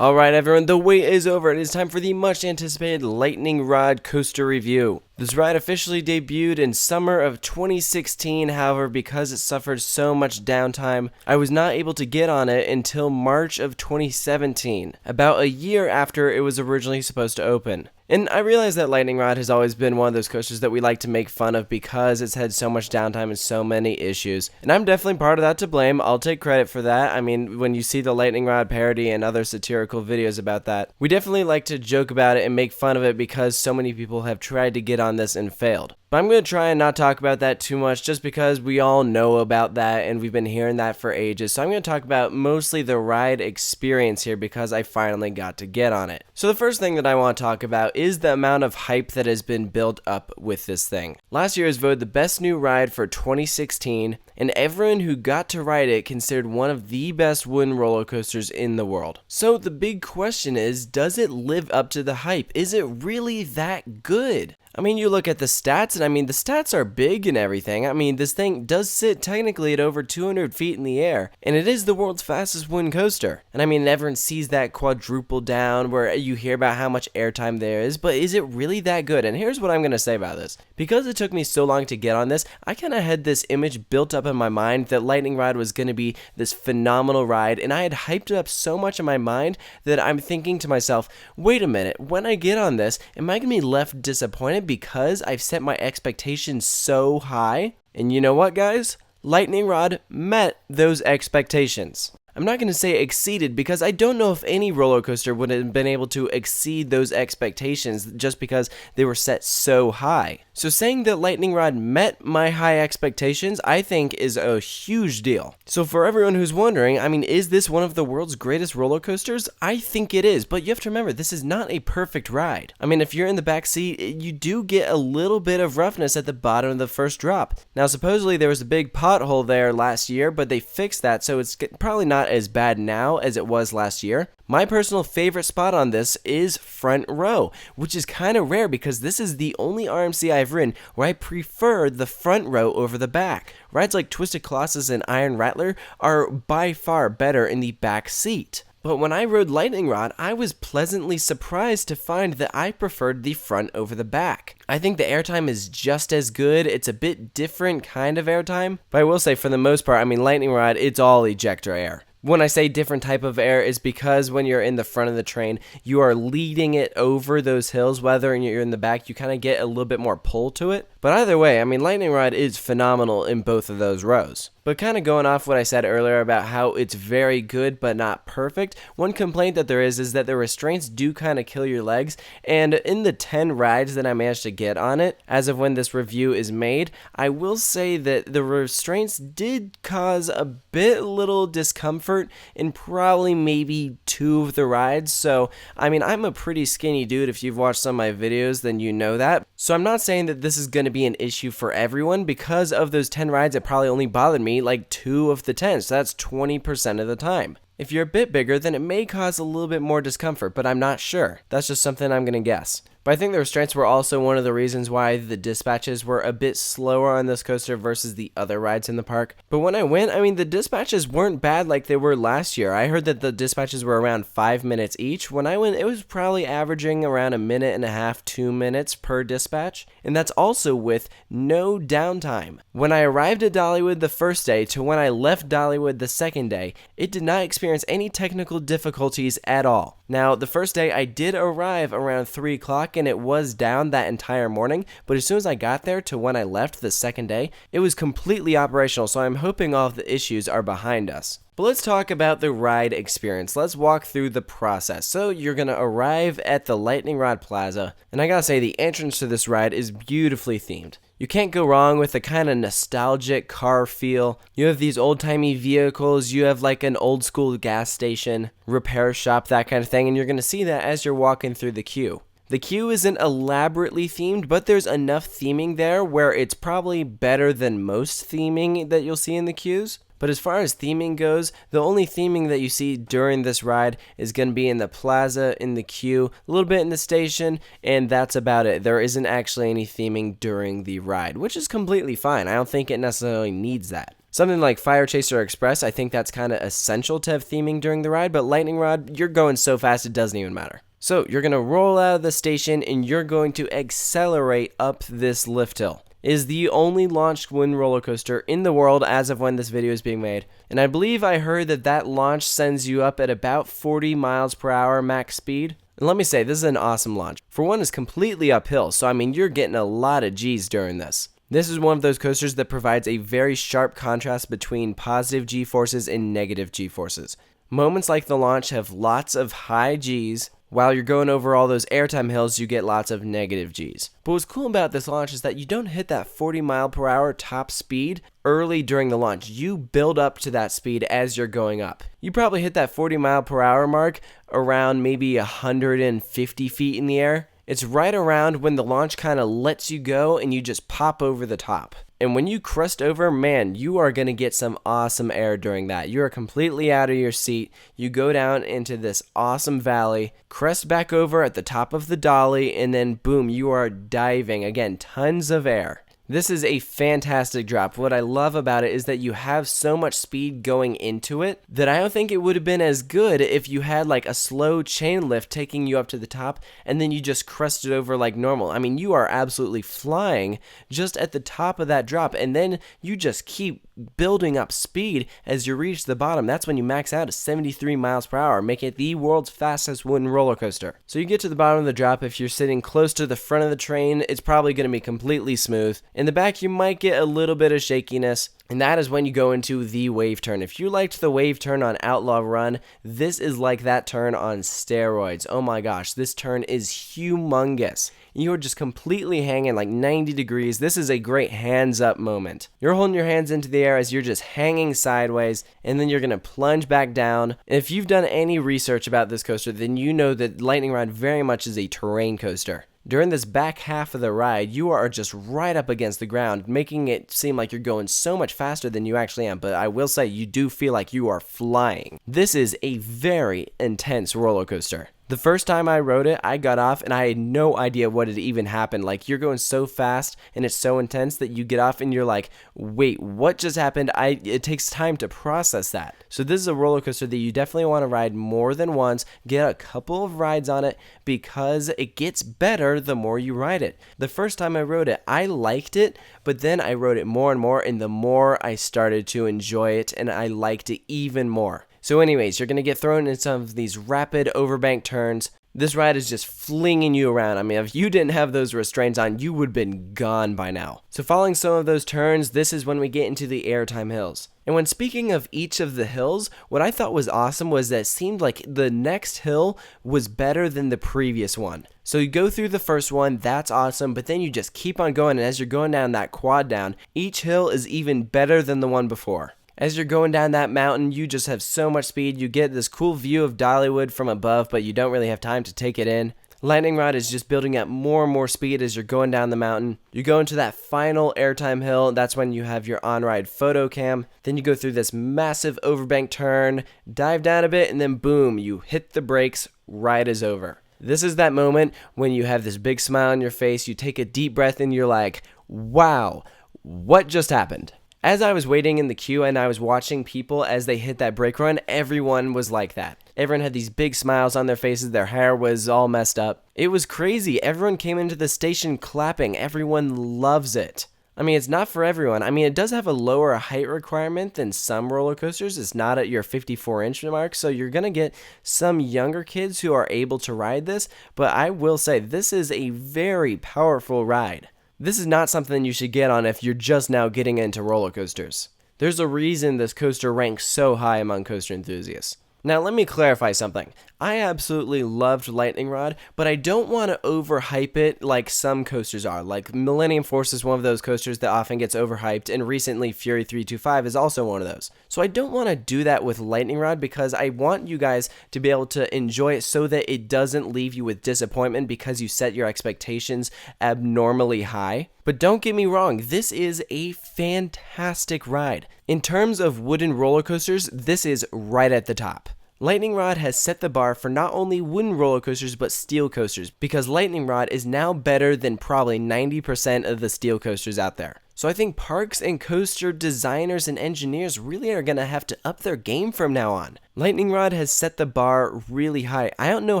Alright everyone, the wait is over. It is time for the much anticipated Lightning Rod coaster review. This ride officially debuted in summer of 2016, however, because it suffered so much downtime, I was not able to get on it until March of 2017, about a year after it was originally supposed to open. And I realize that Lightning Rod has always been one of those coasters that we like to make fun of because it's had so much downtime and so many issues. And I'm definitely part of that to blame. I'll take credit for that. I mean, when you see the Lightning Rod parody and other satirical videos about that, we definitely like to joke about it and make fun of it because so many people have tried to get on this and failed. But I'm going to try and not talk about that too much just because we all know about that and we've been hearing that for ages. So I'm going to talk about mostly the ride experience here because I finally got to get on it. So the first thing that I want to talk about is the amount of hype that has been built up with this thing. Last year was voted the best new ride for 2016, and everyone who got to ride it considered one of the best wooden roller coasters in the world. So the big question is, does it live up to the hype? Is it really that good? I mean, you look at the stats, and I mean, the stats are big and everything. I mean, this thing does sit technically at over 200 feet in the air, and it is the world's fastest wooden coaster. And I mean, everyone sees that quadruple down where you hear about how much airtime there is, but is it really that good? And here's what I'm going to say about this. Because it took me so long to get on this, I kind of had this image built up in my mind that Lightning Rod was going to be this phenomenal ride, and I had hyped it up so much in my mind that I'm thinking to myself, wait a minute, when I get on this, am I going to be left disappointed because I've set my expectations so high? And you know what, guys? Lightning Rod met those expectations. I'm not going to say exceeded because I don't know if any roller coaster would have been able to exceed those expectations just because they were set so high. So saying that Lightning Rod met my high expectations, I think is a huge deal. So for everyone who's wondering, I mean, is this one of the world's greatest roller coasters? I think it is, but you have to remember, this is not a perfect ride. I mean, if you're in the back seat, you do get a little bit of roughness at the bottom of the first drop. Now, supposedly there was a big pothole there last year, but they fixed that, so it's probably not as bad now as it was last year. My personal favorite spot on this is front row, which is kind of rare because this is the only RMC I've ridden where I prefer the front row over the back. Rides like Twisted Colossus and Iron Rattler are by far better in the back seat. But when I rode Lightning Rod, I was pleasantly surprised to find that I preferred the front over the back. I think the airtime is just as good. It's a bit different kind of airtime, but I will say for the most part, I mean, Lightning Rod, it's all ejector air. When I say different type of air is because when you're in the front of the train, you are leading it over those hills, whether you're in the back, you kind of get a little bit more pull to it. But either way, I mean, Lightning Rod is phenomenal in both of those rows. But kind of going off what I said earlier about how it's very good but not perfect, one complaint that there is that the restraints do kind of kill your legs, and in the 10 rides that I managed to get on it, as of when this review is made, I will say that the restraints did cause a bit little discomfort in probably maybe 2 of the rides. So, I mean, I'm a pretty skinny dude. If you've watched some of my videos, then you know that. So I'm not saying that this is going to be an issue for everyone. Because of those 10 rides, it probably only bothered me like 2 of the 10, so that's 20% of the time. If you're a bit bigger, then it may cause a little bit more discomfort, but I'm not sure. That's just something I'm going to guess. But I think the restraints were also one of the reasons why the dispatches were a bit slower on this coaster versus the other rides in the park. But when I went, I mean, the dispatches weren't bad like they were last year. I heard that the dispatches were around 5 minutes each. When I went, it was probably averaging around 1.5 minutes, 2 minutes per dispatch. And that's also with no downtime. When I arrived at Dollywood the first day to when I left Dollywood the second day, it did not experience any technical difficulties at all. Now, the first day I did arrive around 3 o'clock and it was down that entire morning, but as soon as I got there to when I left the second day, it was completely operational, so I'm hoping all of the issues are behind us. But let's talk about the ride experience. Let's walk through the process. So you're going to arrive at the Lightning Rod Plaza, and I gotta say the entrance to this ride is beautifully themed. You can't go wrong with the kind of nostalgic car feel. You have these old-timey vehicles, you have like an old school gas station, repair shop, that kind of thing, and you're going to see that as you're walking through the queue. The queue isn't elaborately themed, but there's enough theming there where it's probably better than most theming that you'll see in the queues. But as far as theming goes, the only theming that you see during this ride is going to be in the plaza, in the queue, a little bit in the station, and that's about it. There isn't actually any theming during the ride, which is completely fine. I don't think it necessarily needs that. Something like Fire Chaser Express, I think that's kind of essential to have theming during the ride, but Lightning Rod, you're going so fast it doesn't even matter. So you're going to roll out of the station and you're going to accelerate up this lift hill. It is the only launched wooden roller coaster in the world as of when this video is being made. And I believe I heard that launch sends you up at about 40 miles per hour max speed. And let me say, this is an awesome launch. For one, it's completely uphill, so I mean, you're getting a lot of G's during this. This is one of those coasters that provides a very sharp contrast between positive G-forces and negative G-forces. Moments like the launch have lots of high G's. While you're going over all those airtime hills, you get lots of negative G's. But what's cool about this launch is that you don't hit that 40 mile per hour top speed early during the launch. You build up to that speed as you're going up. You probably hit that 40 mile per hour mark around maybe 150 feet in the air. It's right around when the launch kind of lets you go and you just pop over the top. And when you crest over, man, you are going to get some awesome air during that. You are completely out of your seat. You go down into this awesome valley, crest back over at the top of the dolly, and then boom, you are diving. Again, tons of air. This is a fantastic drop. What I love about it is that you have so much speed going into it that I don't think it would have been as good if you had like a slow chain lift taking you up to the top and then you just crested over like normal. I mean, you are absolutely flying just at the top of that drop, and then you just keep building up speed as you reach the bottom. That's when you max out at 73 miles per hour, making it the world's fastest wooden roller coaster. So you get to the bottom of the drop. If you're sitting close to the front of the train, it's probably going to be completely smooth. In the back, you might get a little bit of shakiness, and that is when you go into the wave turn. If you liked the wave turn on Outlaw Run, this is like that turn on steroids. Oh my gosh, this turn is humongous. You are just completely hanging like 90 degrees. This is a great hands up moment. You're holding your hands into the air as you're just hanging sideways, and then you're going to plunge back down. If you've done any research about this coaster, then you know that Lightning Rod very much is a terrain coaster. During this back half of the ride, you are just right up against the ground, making it seem like you're going so much faster than you actually am, but I will say you do feel like you are flying. This is a very intense roller coaster. The first time I rode it, I got off and I had no idea what had even happened. Like, you're going so fast and it's so intense that you get off and you're like, wait, what just happened? It takes time to process that. So this is a roller coaster that you definitely want to ride more than once. Get a couple of rides on it because it gets better the more you ride it. The first time I rode it, I liked it, but then I rode it more and more, and the more I started to enjoy it and I liked it even more. So anyways, you're going to get thrown in some of these rapid overbank turns. This ride is just flinging you around. I mean, if you didn't have those restraints on, you would have been gone by now. So following some of those turns, this is when we get into the airtime hills. And when speaking of each of the hills, what I thought was awesome was that it seemed like the next hill was better than the previous one. So you go through the first one, that's awesome, but then you just keep on going, and as you're going down that quad down, each hill is even better than the one before. As you're going down that mountain, you just have so much speed. You get this cool view of Dollywood from above, but you don't really have time to take it in. Lightning Rod is just building up more and more speed as you're going down the mountain. You go into that final airtime hill. That's when you have your on-ride photo cam. Then you go through this massive overbank turn, dive down a bit, and then boom, you hit the brakes. Ride is over. This is that moment when you have this big smile on your face. You take a deep breath and you're like, wow, what just happened? As I was waiting in the queue and I was watching people as they hit that brake run, everyone was like that. Everyone had these big smiles on their faces. Their hair was all messed up. It was crazy. Everyone came into the station clapping. Everyone loves it. I mean, it's not for everyone. I mean, it does have a lower height requirement than some roller coasters. It's not at your 54-inch mark, so you're going to get some younger kids who are able to ride this. But I will say, this is a very powerful ride. This is not something you should get on if you're just now getting into roller coasters. There's a reason this coaster ranks so high among coaster enthusiasts. Now, let me clarify something. I absolutely loved Lightning Rod, but I don't want to overhype it like some coasters are. Like Millennium Force is one of those coasters that often gets overhyped, and recently Fury 325 is also one of those. So I don't want to do that with Lightning Rod because I want you guys to be able to enjoy it so that it doesn't leave you with disappointment because you set your expectations abnormally high. But don't get me wrong, this is a fantastic ride. In terms of wooden roller coasters, this is right at the top. Lightning Rod has set the bar for not only wooden roller coasters but steel coasters, because Lightning Rod is now better than probably 90% of the steel coasters out there. So I think parks and coaster designers and engineers really are going to have to up their game from now on. Lightning Rod has set the bar really high. I don't know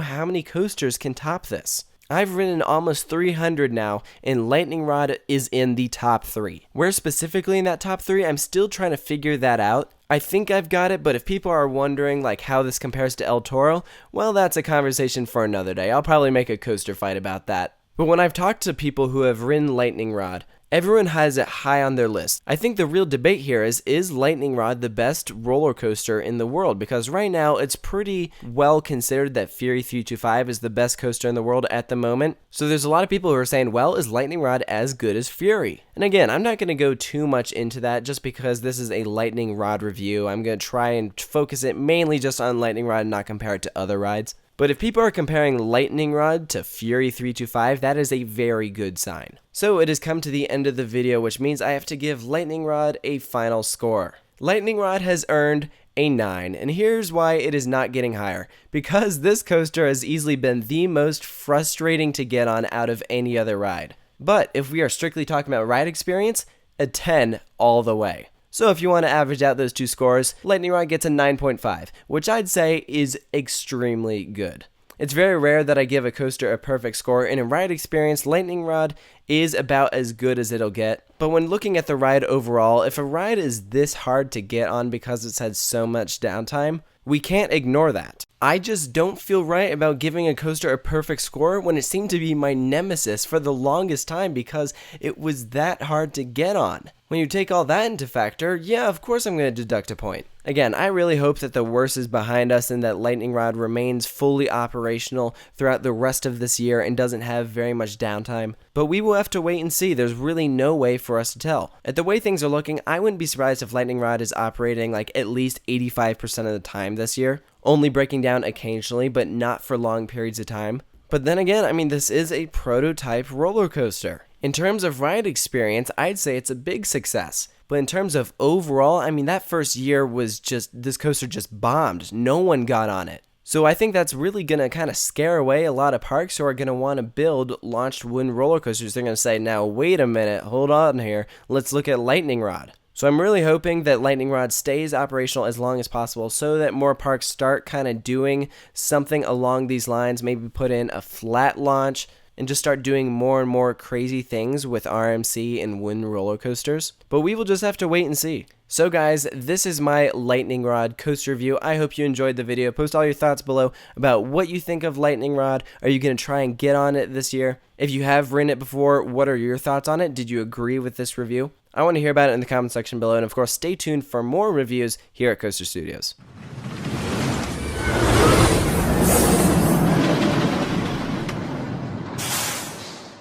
how many coasters can top this. I've ridden almost 300 now, and Lightning Rod is in the top 3. Where specifically in that top 3, I'm still trying to figure that out. I think I've got it, but if people are wondering like how this compares to El Toro, well, that's a conversation for another day. I'll probably make a coaster fight about that. But when I've talked to people who have ridden Lightning Rod, everyone has it high on their list. I think the real debate here is Lightning Rod the best roller coaster in the world? Because right now it's pretty well considered that Fury 325 is the best coaster in the world at the moment. So there's a lot of people who are saying, well, is Lightning Rod as good as Fury? And again, I'm not going to go too much into that just because this is a Lightning Rod review. I'm going to try and focus it mainly just on Lightning Rod and not compare it to other rides. But if people are comparing Lightning Rod to Fury 325, that is a very good sign. So it has come to the end of the video, which means I have to give Lightning Rod a final score. Lightning Rod has earned a 9, and here's why it is not getting higher. Because this coaster has easily been the most frustrating to get on out of any other ride. But if we are strictly talking about ride experience, a 10 all the way. So if you want to average out those two scores, Lightning Rod gets a 9.5, which I'd say is extremely good. It's very rare that I give a coaster a perfect score, and in ride experience, Lightning Rod is about as good as it'll get. But when looking at the ride overall, if a ride is this hard to get on because it's had so much downtime, we can't ignore that. I just don't feel right about giving a coaster a perfect score when it seemed to be my nemesis for the longest time because it was that hard to get on. When you take all that into factor, yeah, of course I'm going to deduct a point. Again, I really hope that the worst is behind us and that Lightning Rod remains fully operational throughout the rest of this year and doesn't have very much downtime. But we will have to wait and see. There's really no way for us to tell. At the way things are looking, I wouldn't be surprised if Lightning Rod is operating like at least 85% of the time this year, only breaking down occasionally, but not for long periods of time. But then again, I mean, this is a prototype roller coaster. In terms of ride experience, I'd say it's a big success. But in terms of overall, I mean, that first year was just, this coaster just bombed. No one got on it. So I think that's really going to kind of scare away a lot of parks who are going to want to build launched wooden roller coasters. They're going to say, now, wait a minute, hold on here. Let's look at Lightning Rod. So I'm really hoping that Lightning Rod stays operational as long as possible so that more parks start kind of doing something along these lines, maybe put in a flat launch, and just start doing more and more crazy things with RMC and wooden roller coasters. But we will just have to wait and see. So guys, this is my Lightning Rod coaster review. I hope you enjoyed the video. Post all your thoughts below about what you think of Lightning Rod. Are you going to try and get on it this year? If you have ridden it before, what are your thoughts on it? Did you agree with this review? I want to hear about it in the comment section below. And of course, stay tuned for more reviews here at Coaster Studios.